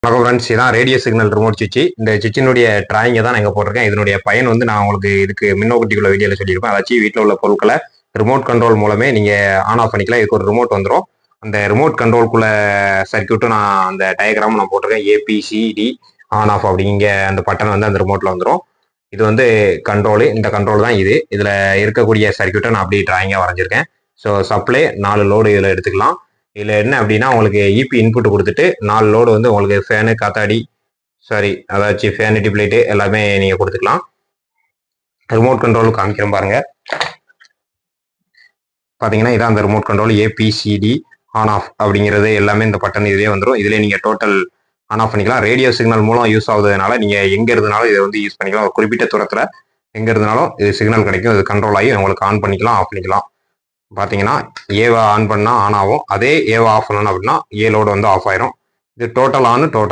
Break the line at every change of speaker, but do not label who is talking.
வணக்கம் ஃப்ரெண்ட்ஸ், இதான் radio signal remote சுவிட்ச். இந்த சுவிட்சினுடைய டிராயிங்கை தான் நான் இங்கே போட்டிருக்கேன். இதனுடைய பயன் வந்து நான் உங்களுக்கு இதுக்கு மின்னோக்கட்டிக்குள்ள வீடியோவில் சொல்லியிருப்பேன். அதாச்சும் வீட்டில் உள்ள பொருட்களை ரிமோட் கண்ட்ரோல் மூலமே நீங்கள் ஆன் ஆஃப் பண்ணிக்கலாம். இதுக்கு ஒரு ரிமோட் வந்துடும். அந்த ரிமோட் கண்ட்ரோல்குள்ள சர்க்கியூட்டும் நான் அந்த டயக்ராமும் நான் போட்டிருக்கேன். ஏபிசிடி ஆன் ஆஃப் அப்படிங்க அந்த பட்டன் வந்து அந்த ரிமோட்டில் வந்துடும். இது வந்து கண்ட்ரோலு. இந்த கண்ட்ரோல் தான் இது. இதில் இருக்கக்கூடிய சர்க்கியூட்டை நான் அப்படியே டிராயிங்காக வரைஞ்சிருக்கேன். ஸோ சப்ளை 4 லோடு இதில் எடுத்துக்கலாம். இதில் என்ன அப்படின்னா உங்களுக்கு இபி இன்புட் கொடுத்துட்டு 4 லோடு வந்து உங்களுக்கு ஃபேனு காத்தாடி அதாச்சும் ஃபேன் டிப்ளைட்டு எல்லாமே நீங்கள் கொடுத்துக்கலாம். ரிமோட் கண்ட்ரோல் காமிக்கிறேன் பாருங்க. பார்த்தீங்கன்னா இதான் அந்த remote control ABCD on off அப்படிங்கிறது எல்லாமே இந்த பட்டன் இதுலேயே வந்துடும். இதிலே நீங்கள் டோட்டல் ஆன் ஆஃப் பண்ணிக்கலாம். ரேடியோ சிக்னல் மூலம் யூஸ் ஆகுதுனால நீங்கள் எங்கே இருந்தாலும் இதை வந்து யூஸ் பண்ணிக்கலாம். ஒரு குறிப்பிட்ட தூரத்தில் எங்கே இருந்தாலும் இது சிக்னல் கிடைக்கும். இது கண்ட்ரோல் ஆகி உங்களுக்கு ஆன் பண்ணிக்கலாம், ஆஃப் பண்ணிக்கலாம். பார்த்தீங்கன்னா ஏவை ஆன் பண்ணால் ஆன் ஆகும். அதே ஏவை ஆஃப் பண்ணணும் அப்படின்னா ஏலோடு வந்து ஆஃப் ஆயிரும். இது டோட்டல் ஆன் டோட்டல்